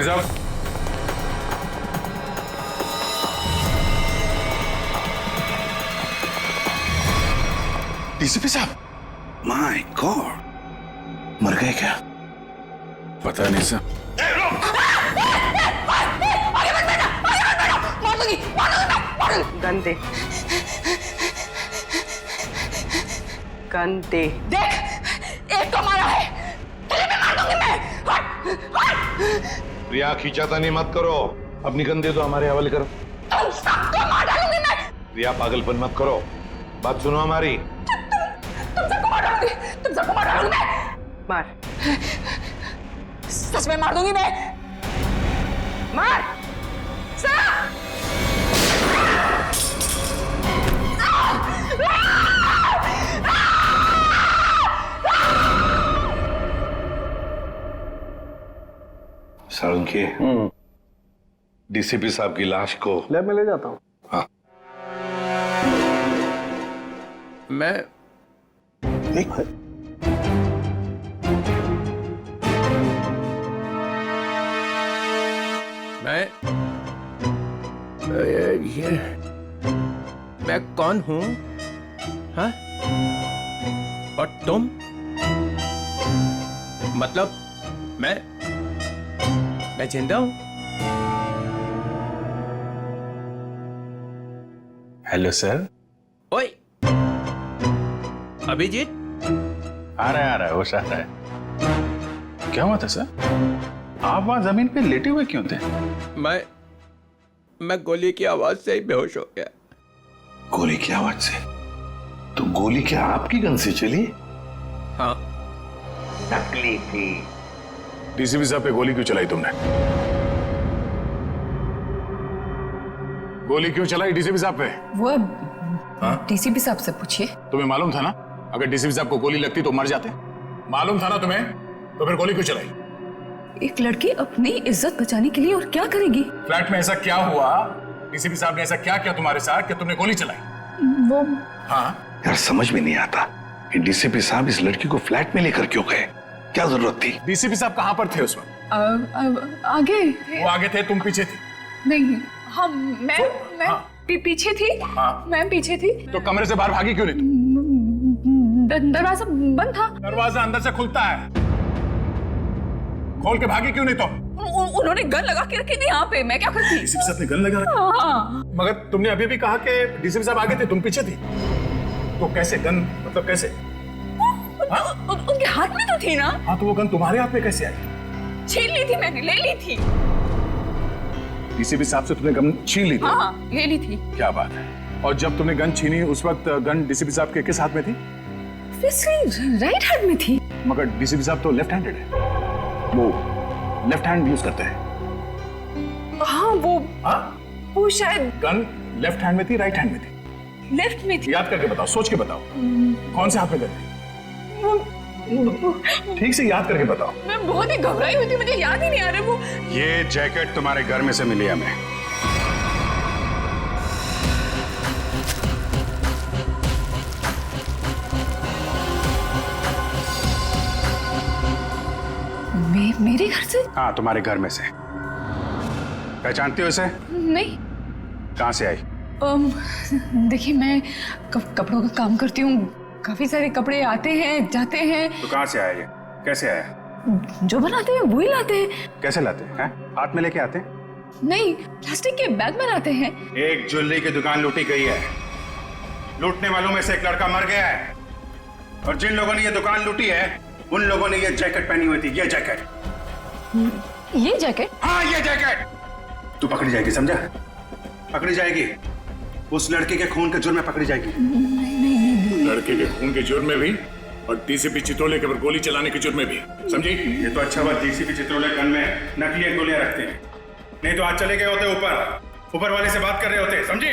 DCP साहब, DCP साहब, my God, मर गए क्या? पता नहीं सर। गंदे गंदे देख, एक तो मारा है, तुझे भी मार दूंगी मैं। हट, हट। प्रिया, खींचातानी मत करो, अपनी गंदे तो हमारे हवाले करो। तुम सबको मार डालूंगी मैं। प्रिया, पागलपन मत करो, बात सुनो हमारी। तुम सबको मार डालूंगी, तुम सबको मार डालूंगी मैं। मार सच में मार दूंगी मैं। मार साळुंखे, डीसीपी साहब की लाश को लैब में ले जाता हूँ। हाँ, मैं ये मैं कौन हूं? हाँ? और तुम? मतलब मैं जिंदा हूं? Hello sir. ओए, अभिजीत? आ रहा है होश आ रहा है। क्या हुआ था सर? आप वहां जमीन पे लेटे हुए क्यों थे? मैं गोली की आवाज से ही बेहोश हो गया। गोली की आवाज से? तो गोली क्या आपकी गन से चली? हाँ। नकली थी। डीसीपी साहब पे गोली क्यों चलाई तुमने? गोली क्यों चलाई डीसीपी साहब पे? वो डीसीपी साहब से पूछिए। तुम्हें मालूम था ना, अगर डीसीपी साहब को गोली लगती तो मर जाते? मालूम था ना तुम्हें, तो फिर गोली क्यों चलाई? एक लड़की अपनी इज्जत बचाने के लिए और क्या करेगी? फ्लैट में ऐसा क्या हुआ? डीसीपी साहब ने ऐसा क्या किया तुम्हारे साथ कि तुमने गोली चलाई? वो हाँ, यार समझ में नहीं आता कि डीसीपी साहब इस लड़की को फ्लैट में लेकर क्यों गए? क्या जरूरत थी? डीसीपी साहब कहां पर थे उस वक्त? आगे वो आगे थे, तुम पीछे थी? नहीं, हम मैं पीछे थी। हाँ। मैं पीछे थी। तो कमरे से बाहर भागी क्यों नहीं तुम? दरवाजा बंद था। दरवाजा अंदर से खुलता है, खोल के भागी क्यों नहीं तुम? उन्होंने गन लगा के रखी थी यहाँ पे, मैं क्या करती? डीसीपी साहब ने गन लगा रखी? हाँ। मगर तुमने अभी भी कहा कि डीसीपी साहब आगे थे, तुम पीछे थी, तो कैसे गन, मतलब कैसे? उनके हाथ में तो थी ना। हाँ, तो वो गन तुम्हारे हाथ में कैसे आई? छीन ली थी मैंने, ले ली थी। डीसीपी साहब से तुमने गन छीन ली थी? हाँ, ले ली थी। क्या बात है। और जब तुमने गन छीनी उस वक्त गन डीसीपी साहब के किस हाथ में थी? राइट हैंड में थी। मगर डीसीपी साहब तो लेफ्ट हैंडेड है, वो लेफ्ट हैंड यूज करते हैं। हाँ, वो शायद गन लेफ्ट हैंड में थी, राइट हैंड में थी? लेफ्ट में थी। याद करके बताओ, सोच के बताओ, कौन से हाथ में गन थी? ठीक से याद करके बताओ। मैं बहुत ही घबराई हुई थी, मुझे याद ही नहीं आ रहा वो। ये जैकेट तुम्हारे घर में से मिली हमें। मेरे घर से? हाँ, तुम्हारे घर में से। पहचानती हो इसे? नहीं। कहाँ से आई? देखिए, मैं कपड़ों का काम करती हूँ, काफी सारे कपड़े आते हैं जाते हैं। तो कहाँ से आया ये? कैसे आया? जो बनाते हैं वही लाते हैं। कैसे लाते हैं? हाथ में लेके आते हैं? नहीं, प्लास्टिक के बैग में लाते हैं। एक ज्वेलरी की दुकान लूटी गई है, लूटने वालों में से एक लड़का मर गया है, और जिन लोगों ने ये दुकान लूटी है उन लोगों ने ये जैकेट पहनी हुई थी। ये जैकेट? ये जैकेट? हाँ, ये जैकेट। तू पकड़ी जाएगी, समझा? पकड़ी जाएगी, उस लड़के के खून के जुर्म में पकड़ी जाएगी। लड़के के खून के जुर्म में भी और डीसीपी चित्रोले के ऊपर गोली चलाने के जुर्म में भी, समझी? ये तो अच्छा बात, डीसीपी चित्रोले गन में नकली गोलियां रखते हैं, नहीं तो आज चले गए होते ऊपर वाले से बात कर रहे होते, समझी?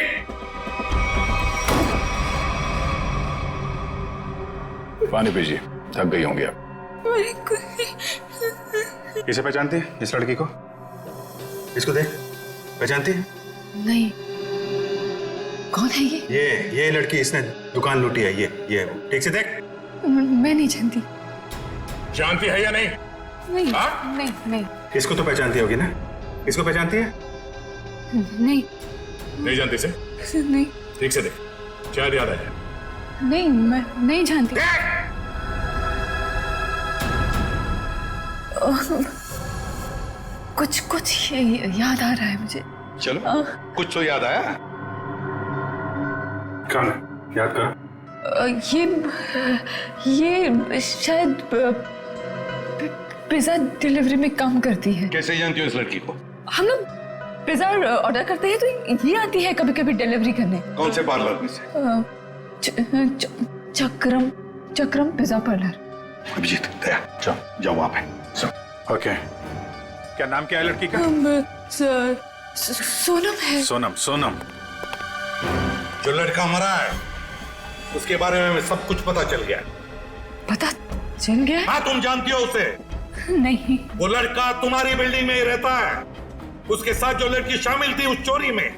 पानी पीजिए, थक गई होंगी आप। किसे पहचानती है इस लड़की को? इसको देख, पहचानती है? नहीं। कौन है ये? ये लड़की, इसने दुकान लूटी है। ये ठीक से देख। मैं नहीं जानती। जानती है या नहीं? नहीं, हाँ? नहीं। इसको तो पहचानती होगी ना? इसको पहचानती है? नहीं नहीं जानती से? नहीं ठीक से देख, शायद याद आया। नहीं, मैं नहीं जानती। कुछ याद आ रहा है मुझे। चलो कुछ तो याद आया। कौन है? याद करो। ये शायद पिज्जा डिलीवरी में काम करती है। कैसे जानती हो इस लड़की को? हम लोग पिज्जा ऑर्डर करते हैं तो ये आती है कभी कभी डिलीवरी करने। कौन से पार्लर में से? चक्रम पिज्जा पार्लर। अभिजीत, दया, जाओ वहां पे। ओके, क्या नाम क्या है लड़की का? सोनम है। सोनम। जो लड़का मरा है उसके बारे में सब कुछ पता चल गया। पता चल गया? हाँ, तुम जानती हो उसे? नहीं। वो लड़का तुम्हारी बिल्डिंग में ही रहता है। उसके साथ जो लड़की शामिल थी उस चोरी में,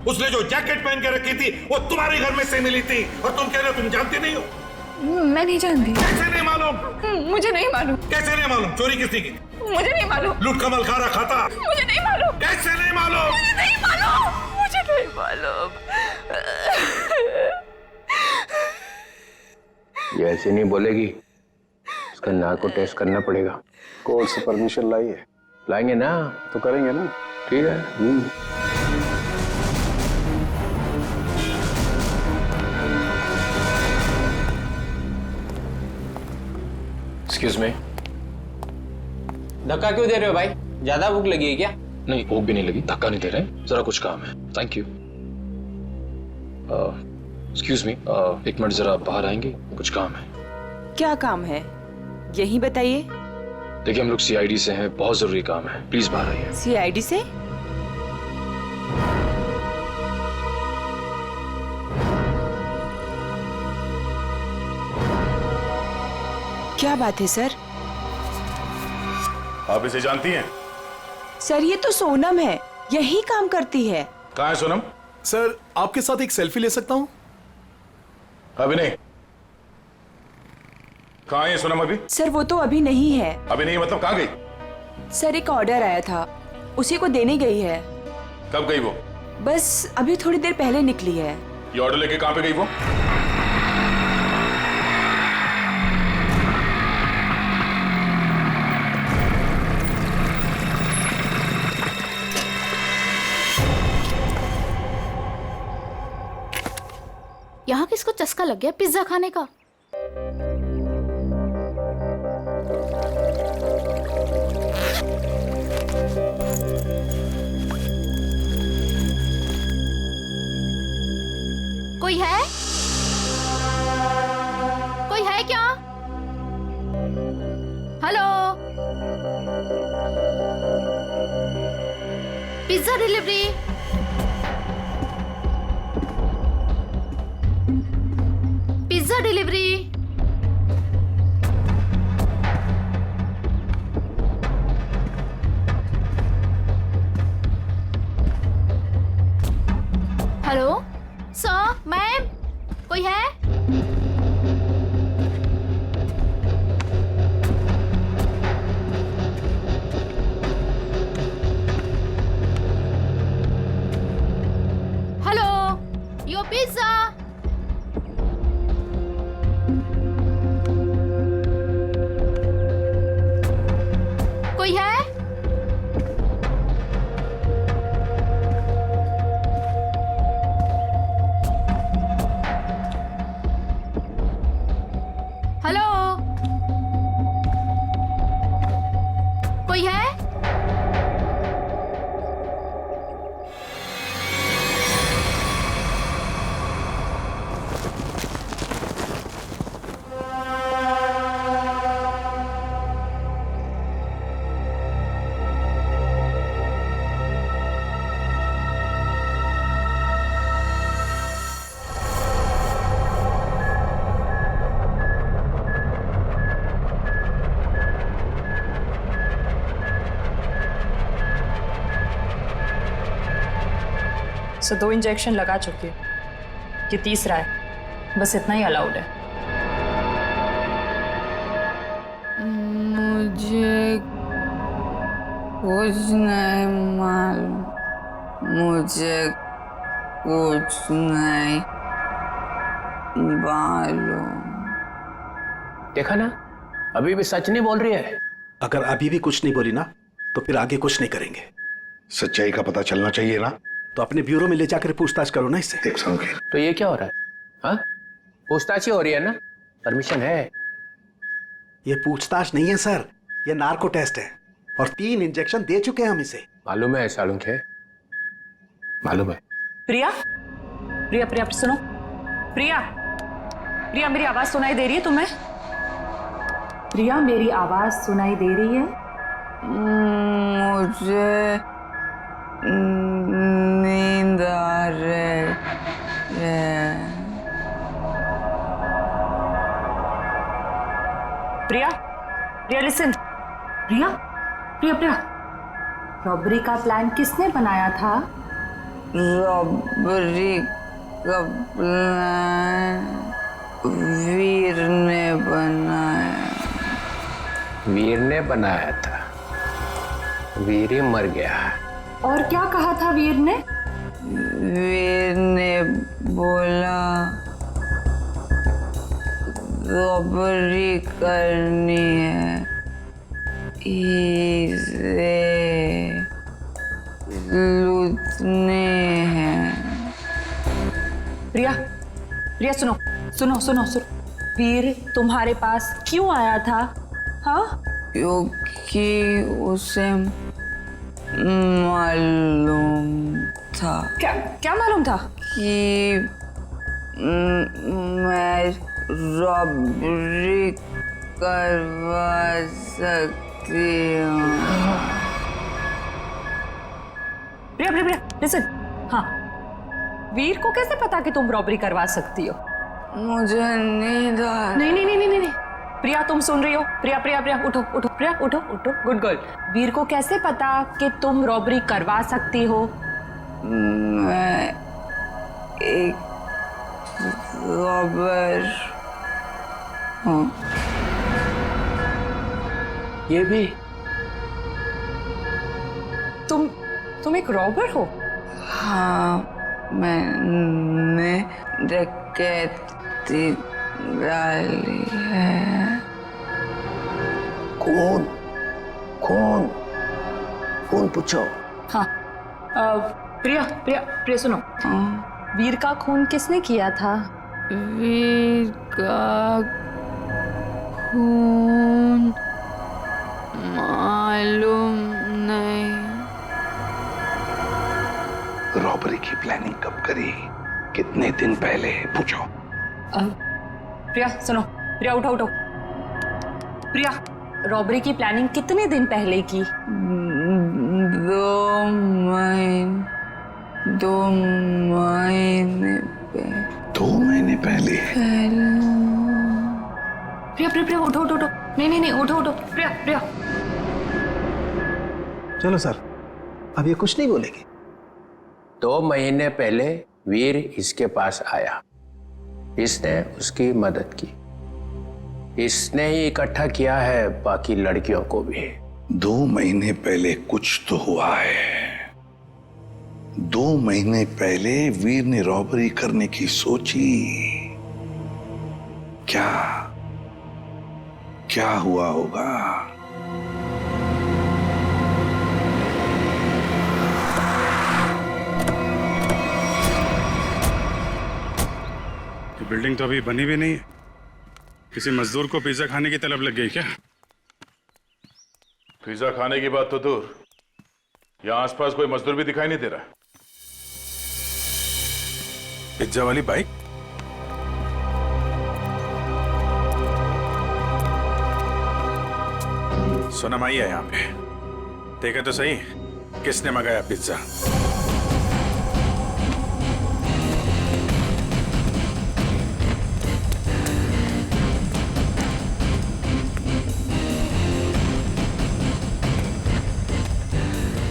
उसने जो जैकेट पहन के रखी थी वो तुम्हारे घर में से मिली थी, और तुम कह रहे हो तुम जानती नहीं हो? मैं नहीं जानती। कैसे नहीं मालूम? मुझे नहीं मालूम। कैसे नहीं मालूम? चोरी किसने की? मुझे नहीं मालूम। लूट कमल खारा खाता? मुझे नहीं मालूम। कैसे नहीं मालूम? मुझे नहीं मालूम। मुझे नहीं मालूम। ये ऐसे नहीं बोलेगी, उसका नार्को टेस्ट करना पड़ेगा। कोर्ट से परमिशन लाई है? लाएंगे ना तो करेंगे ना। ठीक है। एक्सक्यूज मी, धक्का क्यों दे रहे हो भाई? ज्यादा भूख लगी है क्या? नहीं, भूख भी नहीं लगी, धक्का नहीं दे रहे, जरा कुछ काम है। Thank you. एक्सक्यूज मी, एक मिनट जरा बाहर आएंगे, कुछ काम है। क्या काम है यही बताइए। देखिए, हम लोग सीआईडी से हैं, बहुत जरूरी काम है, प्लीज बाहर आइए। सीआईडी से? क्या बात है सर? आप इसे जानती हैं? सर ये तो सोनम है, यही काम करती है। कहाँ है सोनम? सर, आपके साथ एक सेल्फी ले सकता हूँ? अभी नहीं। कहाँ है सोनम अभी? सर वो तो अभी नहीं है। अभी नहीं मतलब कहाँ गई? सर एक ऑर्डर आया था, उसी को देने गई है। कब गई वो? बस अभी थोड़ी देर पहले निकली है। ये ऑर्डर लेके कहाँ पे गई वो? यहाँ किसको चस्का लग गया पिज्जा खाने का? कोई है? कोई है क्या? Hello, pizza delivery. Pizza delivery. Hello sir, ma'am, कोई है? Hello, your pizza. कोई है? हेलो, कोई है? सो 2 इंजेक्शन लगा चुकी हूँ, ये तीसरा है, बस इतना ही अलाउड है। मुझे कुछ नहीं मालूम, मुझे कुछ नहीं मालूम। देखा ना, अभी भी सच नहीं बोल रही है। अगर अभी भी कुछ नहीं बोली ना तो फिर आगे कुछ नहीं करेंगे। सच्चाई का पता चलना चाहिए ना। तो अपने ब्यूरो में ले जाकर पूछताछ करो ना इससे। देख संकेत, तो ये क्या हो रहा है? हाँ, पूछताछ ही हो रही है ना, परमिशन है। ये पूछताछ नहीं है सर, ये नार्को टेस्ट है और 3 इंजेक्शन दे चुके हैं हम इसे। मालूम है सालुंखे, मालूम है। प्रिया, प्रिया, प्रिया सुनो, प्रिया, प्रिया मेरी आवाज सुनाई दे रही है तुम्हें? प्रिया मेरी आवाज सुनाई दे रही है? मुझे नींद आ रही है। प्रिया, प्रिया लिसन, प्रिया, प्रिया, प्रिया, रॉबरी का प्लान किसने बनाया था? रॉबरी का प्लान वीर ने बनाया। वीर ने बनाया था? वीर ही मर गया। और क्या कहा था वीर ने? वीर ने बोला रॉबरी करनी है, इसे लूटने हैं। प्रिया, प्रिया सुनो, सुनो, सुनो, सुनो, वीर तुम्हारे पास क्यों आया था? हाँ, क्योंकि उसे मालूम था। क्या क्या मालूम था? कि मैं रॉबरी करवा सकती हूँ। प्रिया, प्रिया, प्रिया लिसन, हाँ, वीर को कैसे पता कि तुम रॉबरी करवा सकती हो? मुझे नींद आ नहीं, नहीं, नहीं, नहीं, नहीं, प्रिया तुम सुन रही हो? प्रिया, प्रिया, प्रिया उठो, उठो, प्रिया उठो, उठो, गुड गर्ल। वीर को कैसे पता कि तुम रॉबरी करवा सकती हो? मैं एक रॉबर हूँ। ये भी? तुम एक रॉबर हो? हाँ, मैंने डकैती डाली है। कौन? कौन? कौन पूछो? हाँ, प्रिया, प्रिया, प्रिया सुनो, वीर का खून किसने किया था? वीर का खून मालूम नहीं। रॉबरी की प्लानिंग कब करी, कितने दिन पहले, पूछो। प्रिया सुनो, प्रिया उठो, उठो, प्रिया रॉबरी की प्लानिंग कितने दिन पहले की? 2 महीने पहले। 2 महीने पहले? प्रिया, प्रिया, प्रिया उठो, उठो, उठो, नहीं, नहीं, नहीं, उठो, उठो, प्रिया, प्रिया। चलो सर, अब ये कुछ नहीं बोलेगी। 2 महीने पहले वीर इसके पास आया, इसने उसकी मदद की, इसने ही इकट्ठा किया है बाकी लड़कियों को भी। 2 महीने पहले कुछ तो हुआ है। 2 महीने पहले वीर ने रॉबरी करने की सोची। क्या हुआ होगा? बिल्डिंग तो अभी बनी भी नहीं है। किसी मजदूर को पिज्जा खाने की तलब लग गई क्या? पिज्जा खाने की बात तो दूर, यहाँ आसपास कोई मजदूर भी दिखाई नहीं दे रहा। पिज्जा वाली बाइक? सोनम आई है यहाँ पे, देखा तो सही किसने मंगाया pizza.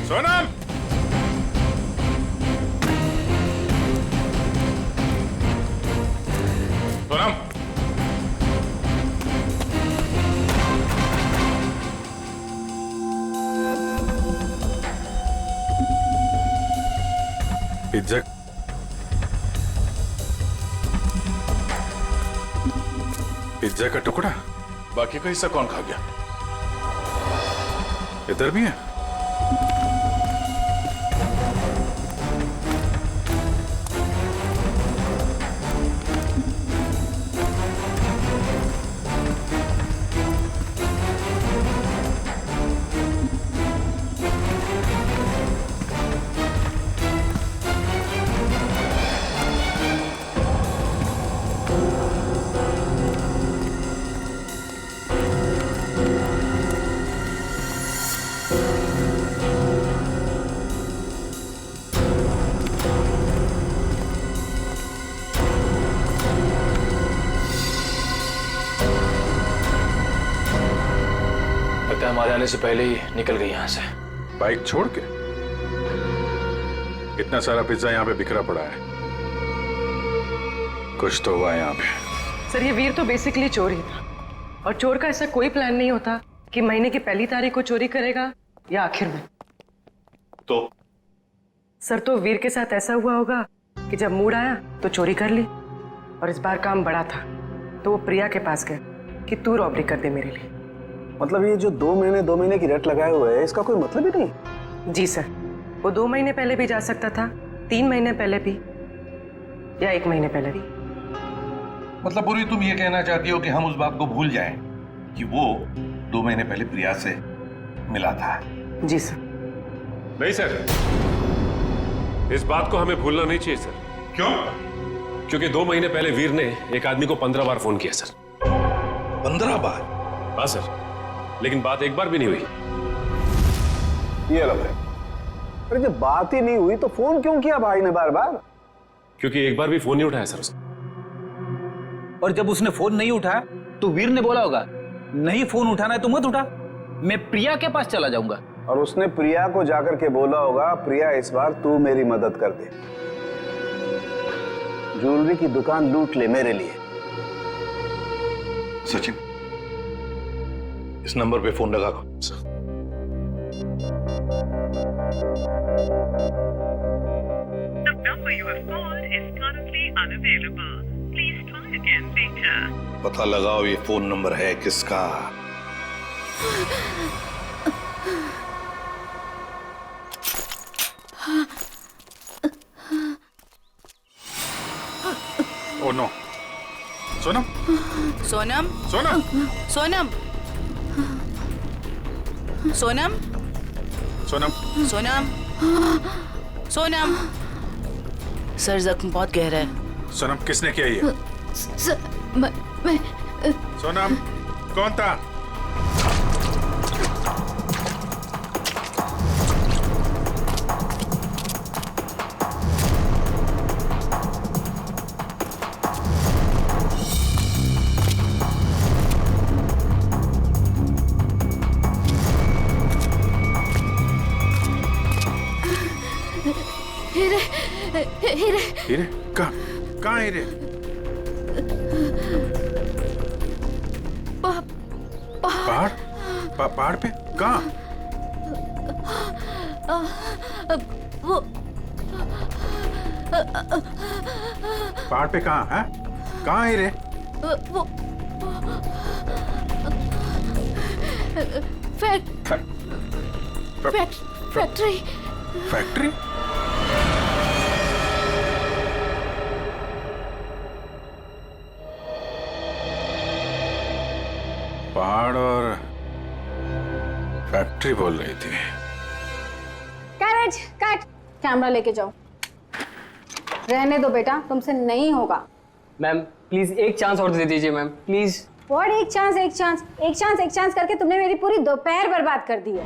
Sonam, Sonam, pizza pizza का टुकड़ा, बाकी का हिस्सा कौन खा गया? इधर भी है। हमारे आने से पहले ही निकल गई यहाँ से। बाइक छोड़ के? इतना सारा पिज्जा यहाँ पे बिखरा पड़ा है, कुछ तो हुआ यहाँ पे। सर ये वीर तो बेसिकली चोर ही था, और चोर का ऐसा कोई प्लान नहीं होता कि महीने की पहली तारीख को चोरी करेगा या आखिर में। तो सर तो वीर के साथ ऐसा हुआ होगा कि जब मूड आया तो चोरी कर ली, और इस बार काम बड़ा था तो वो प्रिया के पास गए कि तू रॉबरी कर दे मेरे लिए। मतलब ये जो 2 महीने की रट लगाए हुए है, इसका कोई मतलब ही नहीं? जी सर, वो 2 महीने पहले भी जा सकता था, 3 महीने पहले भी, या 1 महीने पहले भी। मतलब पूरी तुम ये कहना चाहती हो कि हम उस बात को भूल जाएं कि वो 2 महीने पहले प्रिया से मिला था? जी सर। नहीं सर, इस बात को हमें भूलना नहीं चाहिए सर। क्यों? क्योंकि 2 महीने पहले वीर ने एक आदमी को 15 बार फोन किया सर। 15 बार? हाँ सर, लेकिन बात एक बार भी नहीं हुई। ये अलग है। अरे जब बात ही नहीं हुई तो फोन क्यों किया भाई ने बार बार? क्योंकि एक बार भी फोन नहीं उठाया सर उसने। और जब उसने फोन नहीं उठाया तो वीर ने बोला होगा नहीं फोन उठाना है तो मत उठा, मैं प्रिया के पास चला जाऊंगा। और उसने प्रिया को जाकर के बोला होगा, प्रिया इस बार तू मेरी मदद कर दे, ज्वेलरी की दुकान लूट ले मेरे लिए। सचिन, इस नंबर पे फोन लगा। पता लगाओ ये फोन नंबर है किसका। Oh no, Sonam Sonam Sonam Sonam Sonam Sonam Sonam Sonam. Sir जख्म बहुत गहरा है। सोनम किसने किया ये? मैं सोनम कौन था? हीरे हीरे? कहाँ हीरे? पहाड़? पहाड़ पे? कहाँ? वो पहाड़ पे कहाँ है? कहाँ हीरे? वो फैक्ट्री। फैक्ट्री? पहाड़ और फैक्ट्री बोल रही थी। कैरेज कट, कैमरा लेके जाओ। रहने दो बेटा, तुमसे नहीं होगा। मैम प्लीज एक चांस और दे दीजिए मैम, प्लीज। व्हाट एक चांस करके तुमने मेरी पूरी दोपहर बर्बाद कर दी है।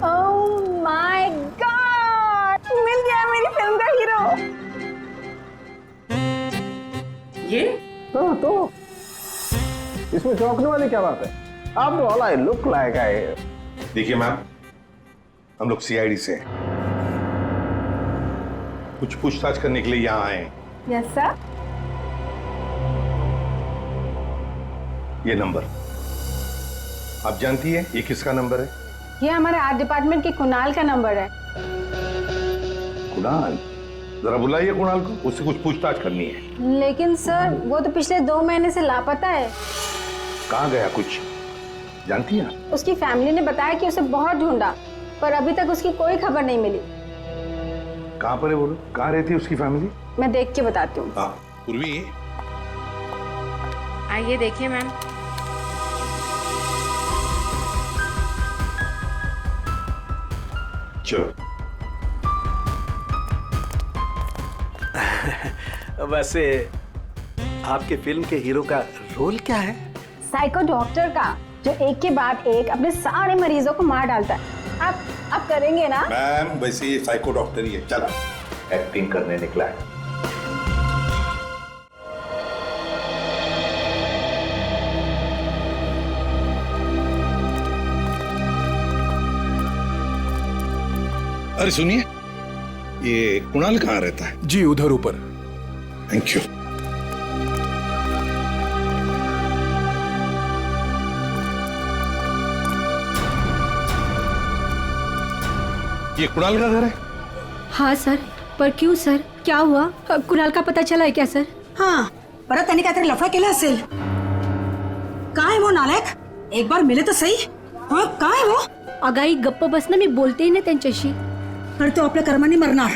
ओह माय गॉड, मिल गया मेरी फिल्म का हीरो। ये तो इसमें चौंकने वाली क्या बात है? आप all I look like I. देखिए मैम, हम लोग सीआईडी से हैं। कुछ पूछताछ करने के लिए यहाँ आए हैं। Yes sir. ये नंबर आप जानती है ये किसका नंबर है? ये हमारे आर्ट डिपार्टमेंट के कुणाल का नंबर है। कुणाल? जरा बुलाइए कुणाल को, उससे कुछ पूछताछ करनी है। लेकिन सर वो तो पिछले 2 महीने से लापता है। कहाँ गया कुछ जानती है? उसकी फैमिली ने बताया कि उसे बहुत ढूंढा पर अभी तक उसकी कोई खबर नहीं मिली। कहाँ पर है बोलो, कहाँ रहती है उसकी फैमिली? मैं देख के बताती हूँ। हाँ पूर्वी, आइए देखिए मैम। चलो। वैसे आपके फिल्म के हीरो का रोल क्या है? साइको डॉक्टर का, जो एक के बाद एक अपने सारे मरीजों को मार डालता है। आप करेंगे ना? मैम वैसे ये साइको डॉक्टर ही है, चला एक्टिंग करने निकला है। अरे सुनिए, ये कुणाल कहाँ रहता है? जी उधर ऊपर। Thank you. ये कुणाल का घर है? हाँ सर, पर क्यों सर, क्या हुआ? कुणाल का पता चला है क्या सर? हाँ, परत त्यांनी काहीतरी लफडा केला असेल। काय वो नालायक, एक बार मिले तो सही। हाँ, काय वो? अगाई गप्प बस ना, मी बोलते ना त्यांच्याशी। पर तो आपल्या कर्माने मरणार।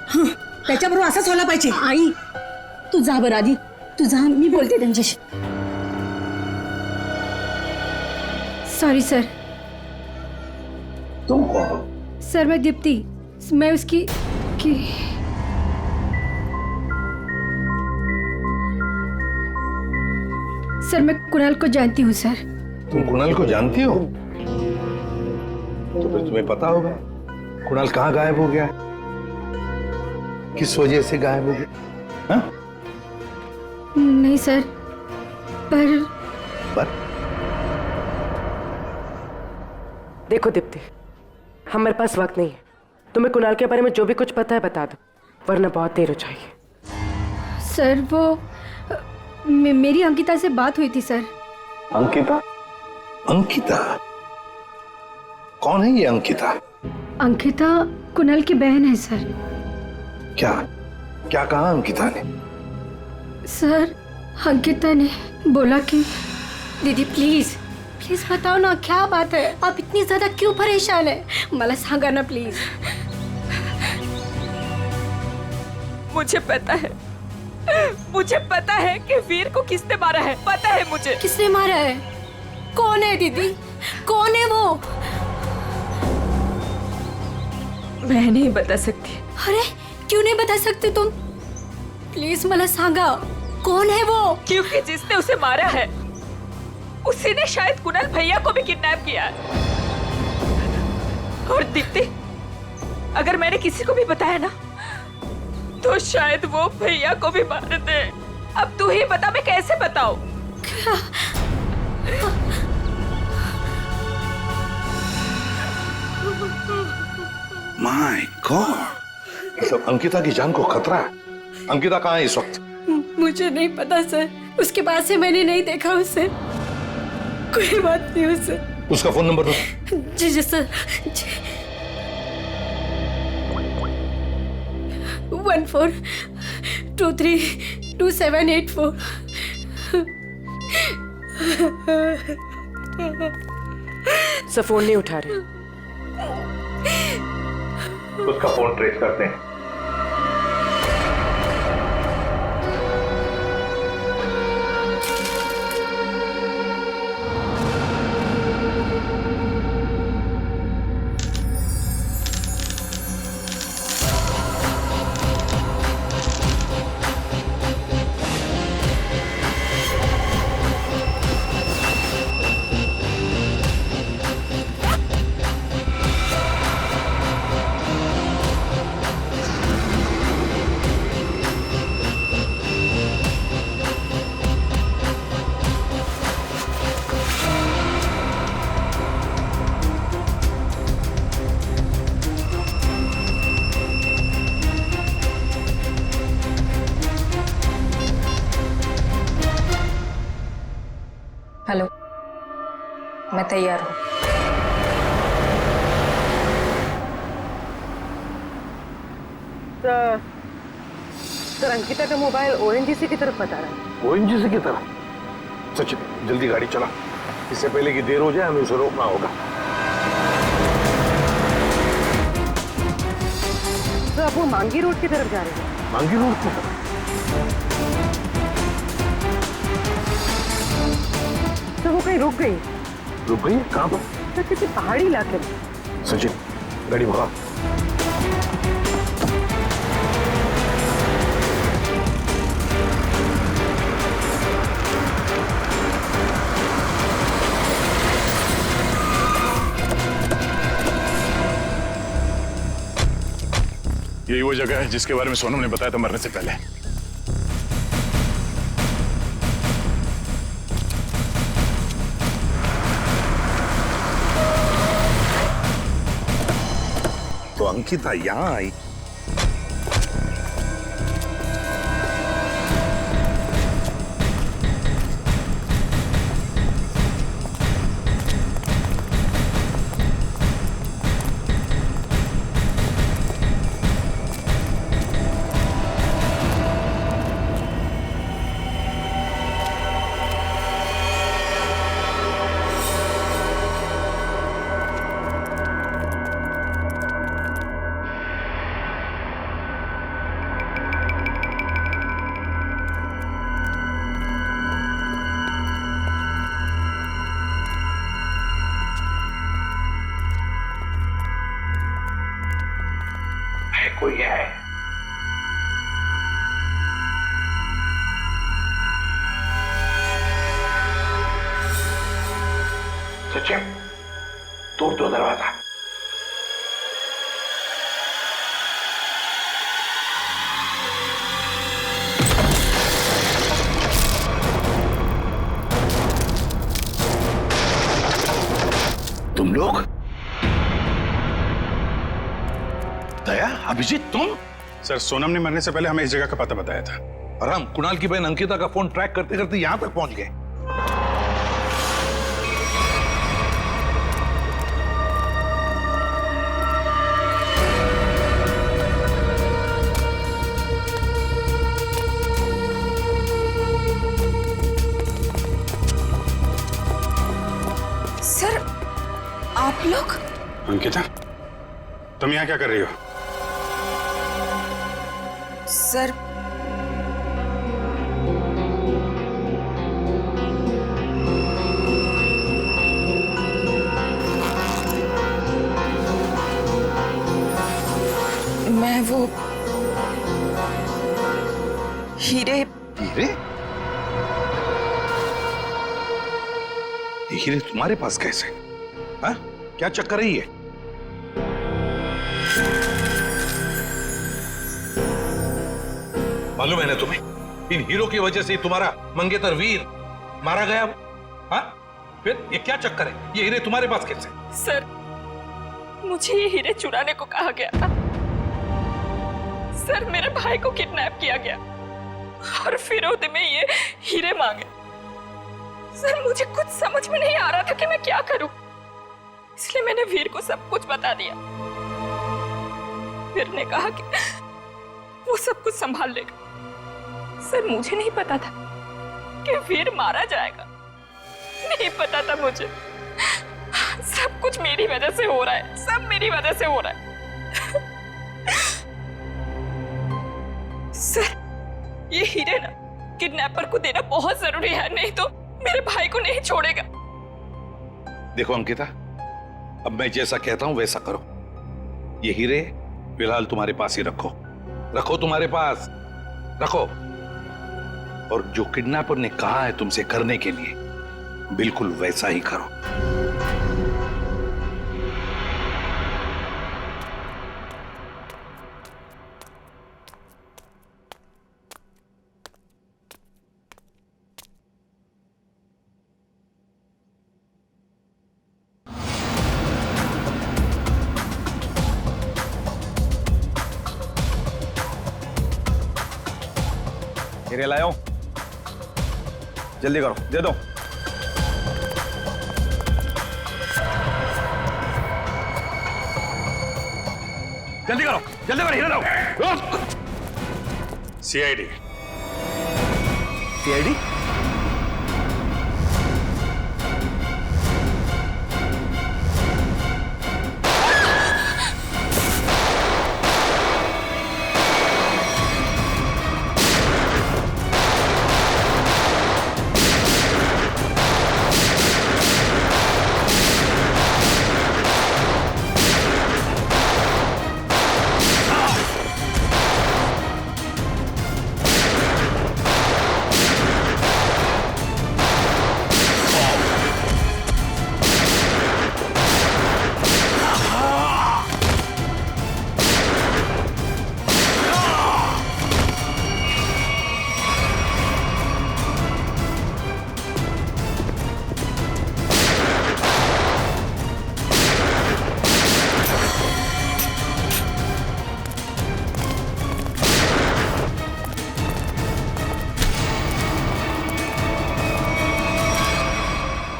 हं, त्याच्याबरोबर असंच व्हायला पाहिजे। आई तू जा बरं आधी, तू जा, मी बोलते त्यांच्याशी। Sorry sir. तुम कौन? सर मैं दीप्ति, मैं उसकी सर मैं कुणाल को जानती हूँ सर। तुम कुणाल को जानती हो? तो फिर तुम्हें पता होगा कुणाल कहाँ गायब हो गया, किस वजह से गायब हो गया? हाँ? नहीं सर, पर देखो दीप्ति, हमारे पास वक्त नहीं है। तुम्हें कुणाल के बारे में जो भी कुछ पता है बता दो, वरना बहुत देर हो जाएगी। सर वो मेरी अंकिता से बात हुई थी सर। अंकिता? अंकिता कौन है ये अंकिता? अंकिता कुणाल की बहन है सर। क्या क्या कहा अंकिता ने? सर अंकिता ने बोला कि दीदी प्लीज प्लीज बताओ ना क्या बात है, आप इतनी ज्यादा क्यों परेशान है, मला सांगा ना प्लीज। मुझे पता है कि वीर को किसने मारा है, पता है मुझे। किसने मारा है? कौन है दीदी, कौन है वो? मैं नहीं बता सकती। अरे क्यों नहीं बता सकते तुम? प्लीज मला सांगा कौन है वो? क्योंकि जिसने उसे मारा है उसी ने शायद कुणाल भैया को भी किडनैप किया। और दीप्ति, अगर मैंने किसी को भी बताया ना तो शायद वो भैया को भी मार दे। अब तू ही बता, मैं कैसे बताऊं? माय गॉड, मतलब अंकिता की जान को खतरा है। अंकिता कहाँ है इस वक्त? मुझे नहीं पता सर, उसके बाद से मैंने नहीं देखा उसे, कोई बात नहीं उसे। उसका फोन नंबर दो। जी जी सर। 14232784। सब फोन नहीं उठा रहे। उसका फोन ट्रेस करते हैं। मैं तैयार हूँ। सर अंकिता का मोबाइल ओएनजीसी की तरफ बता रहा है। ओएनजीसी की तरफ? सचिन जल्दी गाड़ी चला, इससे पहले कि देर हो जाए हमें उसे रोकना होगा। तो अब वो मांगी रोड की तरफ जा रहे हैं। मांगी रोड की तरफ? तो वो कहीं रुक गई? रुक गई? कहाँ पर? सर किसी पहाड़ी इलाके में। सचिन गाड़ी भगा। यही वो जगह है जिसके बारे में सोनम ने बताया था मरने से पहले। तो अंकिता यहां आई। कोई है? सचिन तोड़ दो दरवाजा। तुम लोग? दया, अभिजीत तुम? सर सोनम ने मरने से पहले हमें इस जगह का पता बताया था और हम कुणाल की बहन अंकिता का फोन ट्रैक करते करते यहां तक पहुंच गए। सर आप लोग? अंकिता तुम यहाँ क्या कर रही हो? सर मैं वो हीरे। हीरे? ये हीरे तुम्हारे पास कैसे? हाँ? क्या चक्कर है ये? मालूम है ना तुम्हें, इन हीरो की वजह से तुम्हारा मंगेतर वीर मारा गया। हाँ? फिर ये क्या चक्कर है? ये हीरे तुम्हारे पास कैसे? सर मुझे ये हीरे चुराने को कहा गया था। सर मेरे भाई को किडनैप किया गया और फिरौती में ये हीरे मांगे। सर मुझे कुछ समझ में नहीं आ रहा था कि मैं क्या करूं, इसलिए मैंने वीर को सब कुछ बता दिया। वीर ने कहा कि वो सब कुछ संभाल लेगा। सर मुझे नहीं पता था कि वीर मारा जाएगा, नहीं पता था मुझे। सब कुछ मेरी वजह से हो रहा है, सब मेरी वजह से हो रहा है। सर ये हीरे ना किडनैपर को देना बहुत जरूरी है, नहीं तो मेरे भाई को नहीं छोड़ेगा। देखो अंकिता, अब मैं जैसा कहता हूं वैसा करो। ये हीरे फिलहाल तुम्हारे पास ही रखो, रखो तुम्हारे पास रखो। और जो किडनैपर ने कहा है तुमसे करने के लिए, बिल्कुल वैसा ही करो। हीरे लाओ, जल्दी करो, दे दो। जल्दी करो, जल्दी करो, हीरे लाओ। सीआईडी। सीआईडी?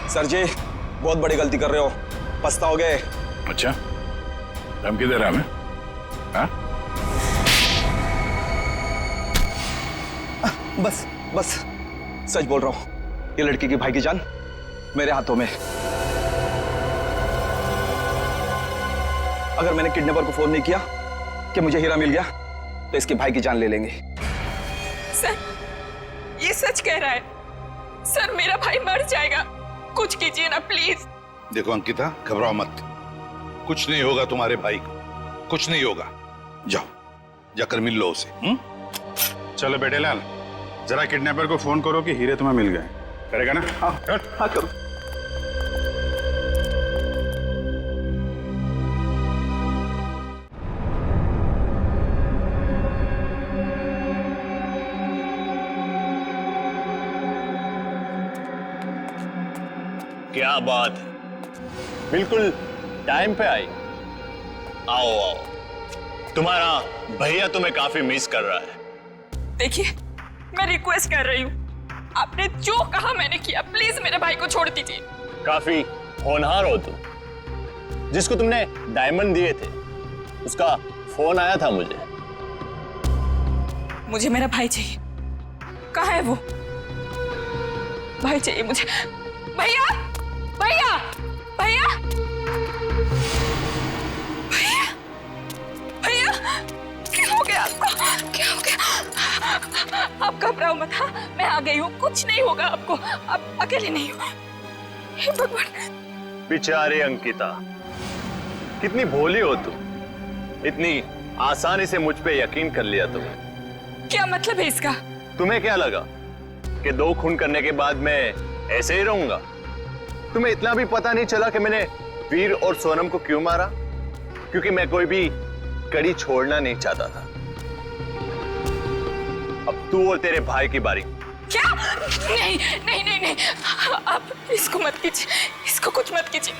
सर जी बहुत बड़ी गलती कर रहे हो, पछताओगे। अच्छा, धमकी दे रहा मैं? हाँ? बस बस सच बोल रहा हूं, ये लड़की की भाई की जान मेरे हाथों में। अगर मैंने किडनैपर को फोन नहीं किया कि मुझे हीरा मिल गया तो इसके भाई की जान ले लेंगे। सर, ये सच कह रहा है। सर, मेरा भाई मर जाएगा, कुछ कीजिए ना प्लीज। देखो अंकिता, घबराओ मत, कुछ नहीं होगा तुम्हारे भाई को, कुछ नहीं होगा। जाओ, जाकर मिल लो उसे। चलो बेटे लाल, जरा किडनैपर को फोन करो कि हीरे तुम्हें मिल गए। करेगा ना? हाँ हाँ करो। क्या बात है, बिल्कुल टाइम पे आई। आओ आओ, तुम्हारा भैया तुम्हें काफी मिस कर रहा है। देखिए, मैं रिक्वेस्ट कर रही हूँ, आपने जो कहा मैंने किया, प्लीज मेरे भाई को छोड़ दीजिए। काफी होनहार हो तुम। जिसको तुमने डायमंड दिए थे उसका फोन आया था मुझे। मुझे मेरा भाई चाहिए। कहाँ है वो? भाई चाहिए मुझे। भैया, भैया, भैया, भैया, भैया, क्या हो गया आपको? क्या हो गया? आप घबराओ मत। हाँ, मैं आ गई हूँ, कुछ नहीं होगा आपको, आप अकेले नहीं हो। हे भगवान। बेचारी अंकिता, कितनी भोली हो तुम, इतनी आसानी से मुझ पे यकीन कर लिया तुमने। क्या मतलब है इसका? तुम्हें क्या लगा कि 2 खून करने के बाद मैं ऐसे ही रहूंगा? तुम्हें इतना भी पता नहीं चला कि मैंने वीर और सोनम को क्यों मारा? क्योंकि मैं कोई भी कड़ी छोड़ना नहीं चाहता था। अब तू और तेरे भाई की बारी। क्या? नहीं नहीं नहीं नहीं, आप इसको मत कीजिए, इसको कुछ मत कीजिए।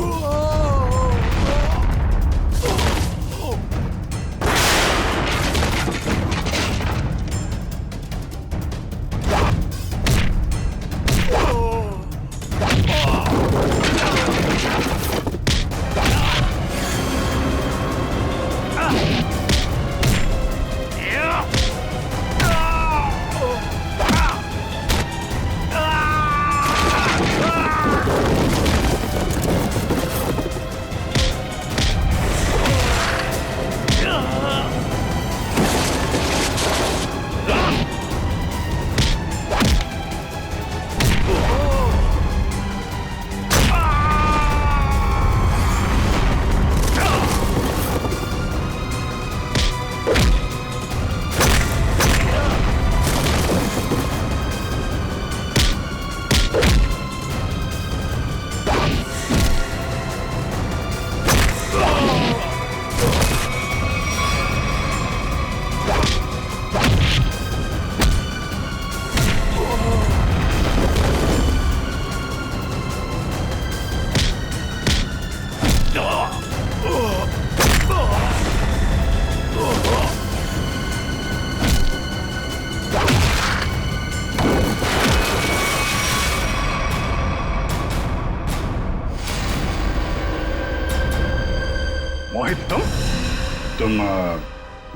Oh!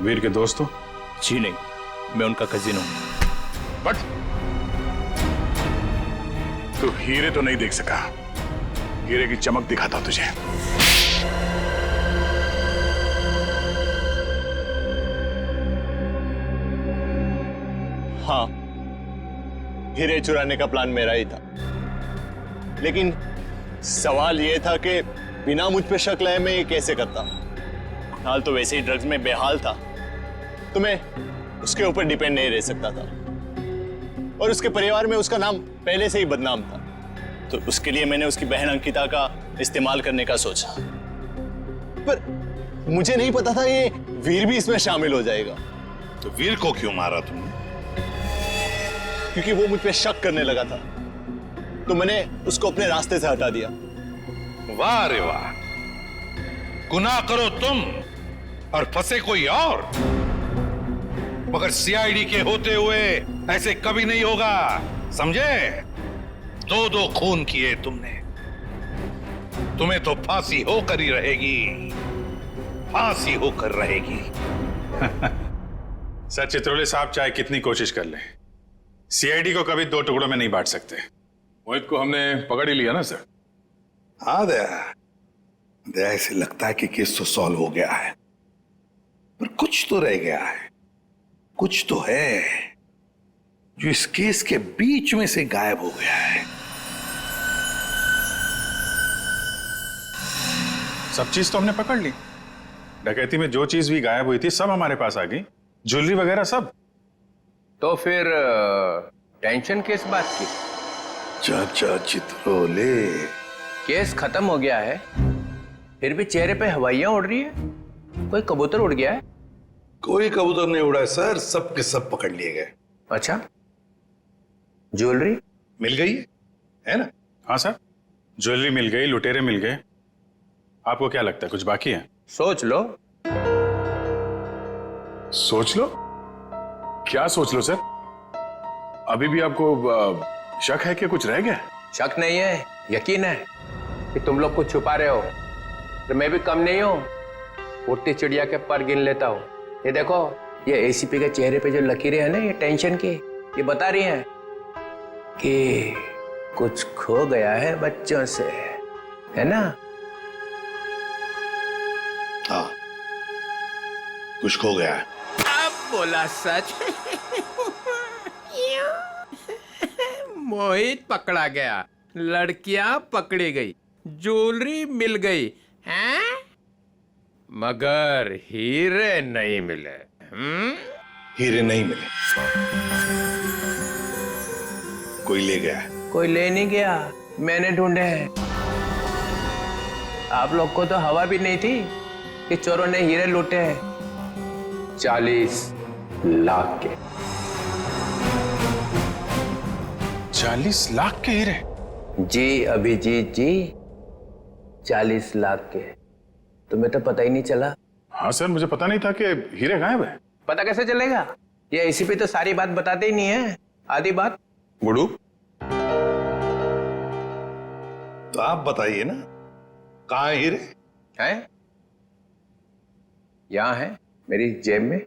वीर के दोस्त हो? जी नहीं, मैं उनका कजिन हूं। बट तू हीरे तो नहीं देख सका। हीरे की चमक दिखाता तुझे। हाँ, हीरे चुराने का प्लान मेरा ही था, लेकिन सवाल यह था कि बिना मुझ पे शक लाए मैं ये कैसे करता। हाल तो वैसे ही ड्रग्स में बेहाल था, तो मैं उसके ऊपर डिपेंड नहीं रह सकता था, और उसके परिवार में उसका नाम पहले से ही बदनाम था, तो उसके लिए मैंने उसकी बहन अंकिता का इस्तेमाल करने का सोचा। पर मुझे नहीं पता था ये वीर भी इसमें शामिल हो जाएगा। तो वीर को क्यों मारा तुमने? क्योंकि वो मुझ पे शक करने लगा था, तो मैंने उसको अपने रास्ते से हटा दिया। वाह रे वाह, गुनाह करो तुम और फंसे कोई और, मगर सीआईडी के होते हुए ऐसे कभी नहीं होगा, समझे? 2-2 खून किए तुमने, तुम्हें तो फांसी होकर ही रहेगी, फांसी होकर रहेगी। सर चित्रोले साहब चाहे कितनी कोशिश कर ले, सीआईडी को कभी 2 टुकड़ों में नहीं बांट सकते। मोहित को हमने पकड़ ही लिया ना सर। हाँ दया, ऐसे लगता है कि केस तो सॉल्व हो गया है, पर कुछ तो रह गया है, कुछ तो है जो इस केस के बीच में से गायब हो गया है। सब चीज तो हमने पकड़ ली। डकैती में जो चीज भी गायब हुई थी सब हमारे पास आ गई, ज्वेलरी वगैरह सब। तो फिर टेंशन किस बात की? चाचा चित्रोले, केस खत्म हो गया है, फिर भी चेहरे पे हवाइयां उड़ रही है। कोई कबूतर उड़ गया है? कोई कबूतर नहीं उड़ा है सर, सब के सब पकड़ लिए गए। अच्छा, ज्वेलरी मिल गई है ना? हाँ सर, ज्वेलरी मिल गई, लुटेरे मिल गए। आपको क्या लगता है कुछ बाकी है? सोच लो। सोच लो? क्या सोच लो सर? अभी भी आपको शक है कि कुछ रह गया? शक नहीं है, यकीन है कि तुम लोग कुछ छुपा रहे हो। तो मैं भी कम नहीं हूं, उड़ती चिड़िया के पर गिन लेता हूं। ये देखो, ये एसीपी के चेहरे पे जो लकीरें हैं ना, ये टेंशन की, ये बता रही हैं कि कुछ खो गया है बच्चों से, है ना? हाँ, कुछ खो गया है। अब बोला सच। मोहित पकड़ा गया, लड़कियां पकड़ी गई, ज्वेलरी मिल गई, हैं? मगर हीरे नहीं मिले। हीरे नहीं मिले, कोई ले गया है। कोई ले नहीं गया, मैंने ढूंढे हैं। आप लोग को तो हवा भी नहीं थी कि चोरों ने हीरे लूटे हैं। 40 लाख के। 40 लाख के हीरे? जी अभिजीत जी, 40 लाख के। तुम्हें तो पता ही नहीं चला। हाँ सर, मुझे पता नहीं था कि हीरे गायब है। पता कैसे चलेगा? ये एसीपी तो सारी बात बताते ही नहीं है, आधी बात। गुडू, तो आप बताइए ना, कहाँ है हीरे? हैं? यहां है, मेरी जेब में।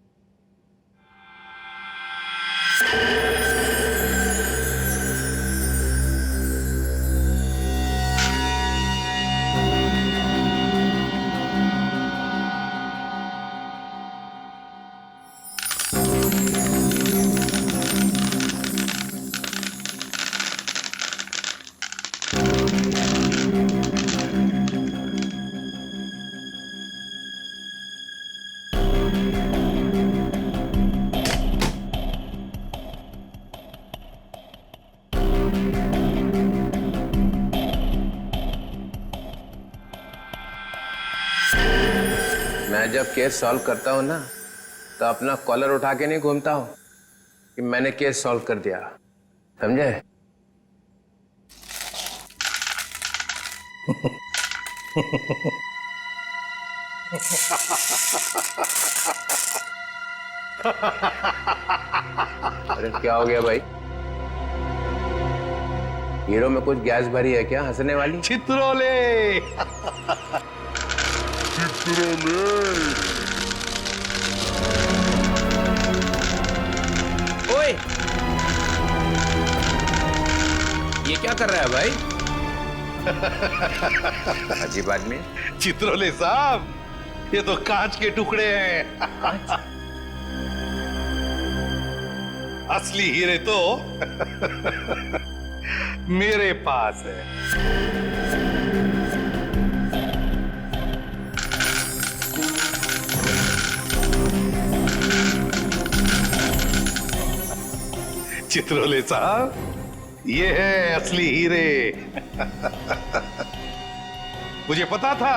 मैं जब केस सॉल्व करता हूं ना, तो अपना कॉलर उठा के नहीं घूमता हूं कि मैंने केस सॉल्व कर दिया, समझे? अरे क्या हो गया भाई? हीरो में कुछ गैस भरी है क्या हंसने वाली? चित्रोले। कर रहा है भाई? अजीब आदमी। चित्रोले साहब, ये तो कांच के टुकड़े हैं। असली हीरे तो मेरे पास है। चित्रोले साहब, ये है असली हीरे। मुझे पता था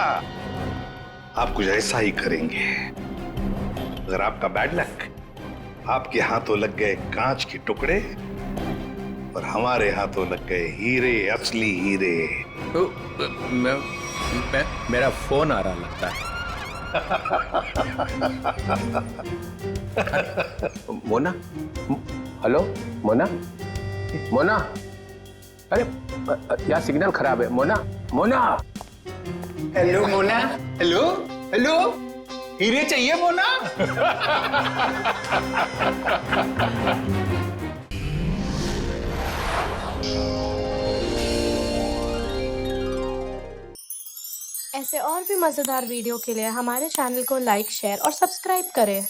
आप कुछ ऐसा ही करेंगे। अगर आपका बैड लक, आपके हाथों लग गए कांच के टुकड़े और हमारे हाथों लग गए हीरे, असली हीरे। मेरा फोन आ रहा लगता है। मोना, हेलो मोना, मोना, अरे यहाँ सिग्नल खराब है। Mona, Mona, hello Mona, hello hello, हीरे चाहिए मोना? ऐसे और भी मजेदार वीडियो के लिए हमारे चैनल को लाइक, शेयर और सब्सक्राइब करें।